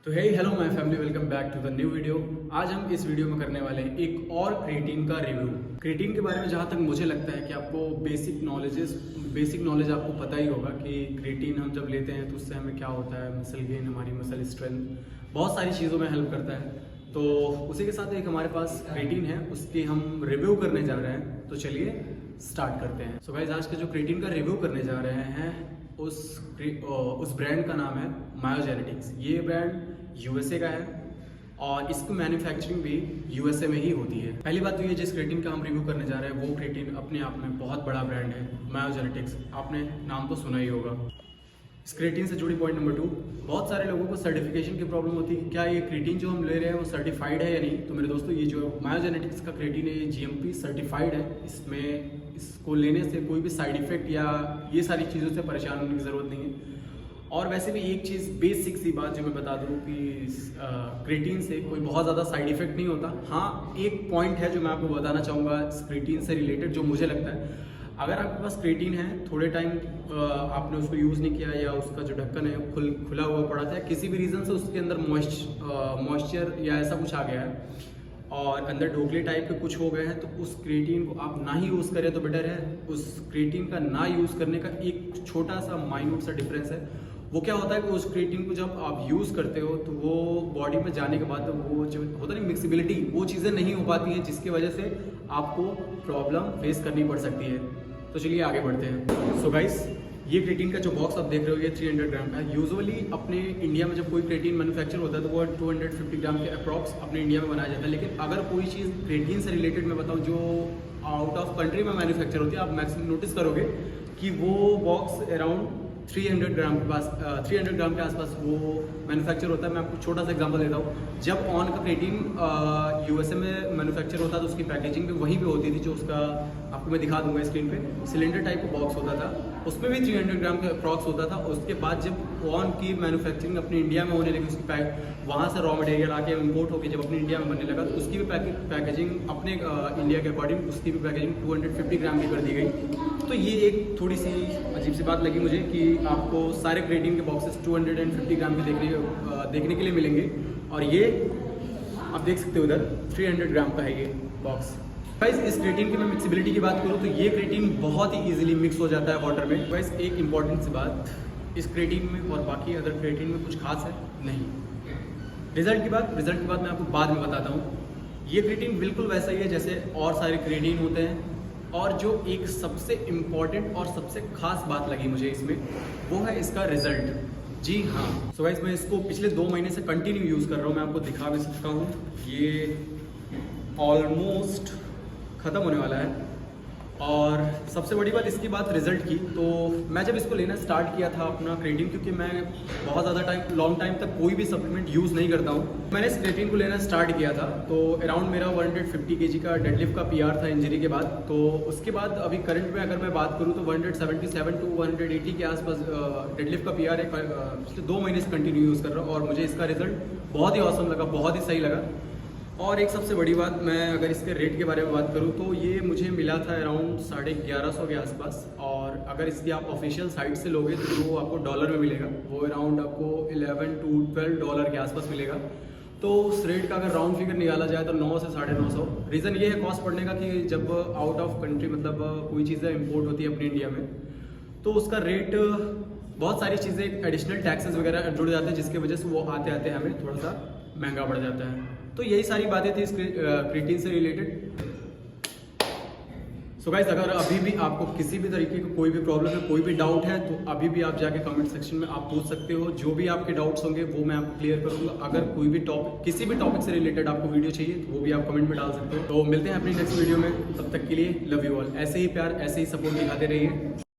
तो hey hello my family, welcome back to the new video. आज हम इस वीडियो में करने वाले हैं एक और क्रिएटिन का रिव्यू। क्रिएटिन के बारे में जहाँ तक मुझे लगता है कि आपको बेसिक नॉलेज आपको पता ही होगा कि क्रिएटिन हम जब लेते हैं तो उससे हमें क्या होता है, मसल गेन, हमारी मसल स्ट्रेंथ, बहुत सारी चीज़ों में हेल्प करता है। तो उसी के साथ एक हमारे पास क्रिएटिन है, उसकी हम रिव्यू करने जा रहे हैं। तो चलिए स्टार्ट करते हैं। सो गाइस, आज के जो क्रिएटिन का रिव्यू करने जा रहे हैं उस ब्रांड का नाम है मायोजेनेटिक्स। ये ब्रांड यूएसए का है और इसकी मैन्युफैक्चरिंग भी यूएसए में ही होती है। पहली बात तो ये, जिस क्रिएटिन का हम रिव्यू करने जा रहे हैं वो क्रिएटिन अपने आप में बहुत बड़ा ब्रांड है, मायोजेनेटिक्स। आपने नाम तो सुना ही होगा। इस क्रिएटिन से जुड़ी पॉइंट नंबर 2, बहुत सारे लोगों को सर्टिफिकेशन की प्रॉब्लम होती है, क्या ये क्रिएटिन जो हम ले रहे हैं वो सर्टिफाइड है या नहीं। तो मेरे दोस्तों, ये जो मायोजेनेटिक्स का क्रिएटिन है ये जीएमपी सर्टिफाइड है। इसको लेने से कोई भी साइड इफेक्ट या ये सारी चीज़ों से परेशान होने की ज़रूरत नहीं है। और वैसे भी एक चीज़, बेसिक सी बात जो मैं बता दूं कि क्रिएटिन से कोई बहुत ज़्यादा साइड इफेक्ट नहीं होता। हाँ, एक पॉइंट है जो मैं आपको बताना चाहूँगा क्रिएटिन से रिलेटेड, जो मुझे लगता है, अगर आपके पास क्रिएटिन है, थोड़े टाइम आपने उसको यूज़ नहीं किया या उसका जो ढक्कन है खुला हुआ पड़ा था, किसी भी रीज़न से उसके अंदर मॉइस्चर या ऐसा कुछ आ गया है और अंदर ढोकले टाइप के कुछ हो गए हैं, तो उस क्रिएटिन को आप ना ही यूज़ करें तो बेटर है। उस क्रिएटिन का ना यूज़ करने का एक छोटा सा माइन्यूट सा डिफरेंस है। वो क्या होता है कि उस क्रिएटिन को जब आप यूज़ करते हो तो वो बॉडी में जाने के बाद वो जो होता नहीं मिक्सिबिलिटी, वो चीज़ें नहीं हो पाती हैं, जिसकी वजह से आपको प्रॉब्लम फेस करनी पड़ सकती है। तो चलिए आगे बढ़ते हैं। सो गाइस, ये क्रिएटिन का जो बॉक्स आप देख रहे हो ये 300 ग्राम का है। यूजुअली अपने इंडिया में जब कोई क्रिएटिन मैन्युफैक्चर होता है तो वो 250 ग्राम के अप्रॉक्स अपने इंडिया में बनाया जाता है। लेकिन अगर कोई चीज़ क्रिएटिन से रिलेटेड मैं बताऊँ जो आउट ऑफ कंट्री में मैन्युफैक्चर होती है, आप मैक्सिमम नोटिस करोगे कि वो बॉक्स अराउंड 300 ग्राम के आसपास वो मैन्युफैक्चर होता है। मैं आपको छोटा सा एग्जांपल देता हूँ। जब ऑन का क्रिएटिन यूएसए में मैन्युफैक्चर होता तो उसकी पैकेजिंग भी वहीं पे होती थी, जो उसका आपको मैं दिखा दूंगा स्क्रीन पे। सिलेंडर टाइप का बॉक्स होता था, उसमें भी 300 ग्राम के अप्रॉक्स होता था। उसके बाद जब ऑन की मैन्युफैक्चरिंग अपनी इंडिया में होने लगी, उसकी वहाँ से रॉ मटेरियल आके इम्पोर्ट होकर जब अपनी इंडिया में बनने लगा, तो उसकी भी पैकेजिंग अपने इंडिया के अकॉर्डिंग उसकी भी पैकेजिंग 250 ग्राम की कर दी गई। तो ये एक थोड़ी सी अजीब सी बात लगी मुझे कि आपको सारे क्रिएटिन के बॉक्सेस 250 ग्राम के देखने के लिए मिलेंगे, और ये आप देख सकते हो उधर 300 ग्राम का है ये बॉक्स। गाइस, इस क्रिएटिन की मैं मिक्सिबिलिटी की बात करूँ तो ये क्रिएटिन बहुत ही इजीली मिक्स हो जाता है वाटर में। गाइस, एक इंपॉर्टेंट सी बात, इस क्रिएटिन में और बाकी अदर क्रिएटिन में कुछ खास है नहीं। रिजल्ट की बात मैं आपको बाद में बताता हूँ। ये क्रिएटिन बिल्कुल वैसा ही है जैसे और सारे क्रिएटिन होते हैं। और जो एक सबसे इम्पॉर्टेंट और सबसे खास बात लगी मुझे इसमें, वो है इसका रिजल्ट। जी हाँ, सो गाइस, मैं इसको पिछले 2 महीने से कंटिन्यू यूज़ कर रहा हूँ। मैं आपको दिखा भी सकता हूँ, ये ऑलमोस्ट ख़त्म होने वाला है। और सबसे बड़ी बात इसकी बात रिजल्ट की, तो मैं जब इसको लेना स्टार्ट किया था अपना क्रिएटिन, क्योंकि मैं बहुत ज़्यादा लॉन्ग टाइम तक कोई भी सप्लीमेंट यूज़ नहीं करता हूँ, मैंने इस क्रिएटिन को लेना स्टार्ट किया था। तो अराउंड मेरा 150 kg का डेडलिफ्ट का पीआर था इंजरी के बाद। तो उसके बाद अभी करंट में अगर मैं बात करूँ तो 177 टू 180 के आसपास डेडलिफ्ट का पीआर है। पिछले 2 महीने से कंटिन्यू यूज़ कर रहा हूँ और मुझे इसका रिजल्ट बहुत ही ऑसम लगा, बहुत ही सही लगा। और एक सबसे बड़ी बात, मैं अगर इसके रेट के बारे में बात करूं तो ये मुझे मिला था अराउंड 1150 के आसपास। और अगर इसकी आप ऑफिशियल साइट से लोगे तो वो आपको डॉलर में मिलेगा, वो अराउंड आपको 11 टू 12 डॉलर के आसपास मिलेगा। तो उस रेट का अगर राउंड फिगर निकाला जाए तो 9 से 950। रीज़न ये है कॉस्ट पड़ने का कि जब आउट ऑफ कंट्री मतलब कोई चीज़ें इम्पोर्ट होती है अपनी इंडिया में, तो उसका रेट, बहुत सारी चीज़ें एडिशनल टैक्सेस वगैरह जुड़ जाते हैं, जिसकी वजह से वो आते आते हमें थोड़ा सा महंगा पड़ जाता है। तो यही सारी बातें थी इस क्रिएटिन से रिलेटेड। सो गाइस, अगर अभी भी आपको किसी भी तरीके की कोई भी प्रॉब्लम है, कोई भी डाउट है, तो अभी भी आप जाके कमेंट सेक्शन में आप पूछ सकते हो। जो भी आपके डाउट्स होंगे वो मैं आपको क्लियर करूंगा। अगर कोई भी किसी भी टॉपिक से रिलेटेड आपको वीडियो चाहिए तो वो भी आप कमेंट में डाल सकते हो। तो मिलते हैं अपनी नेक्स्ट वीडियो में, तब तक के लिए लव यू ऑल। ऐसे ही प्यार, ऐसे ही सपोर्ट दिखाते रहिए।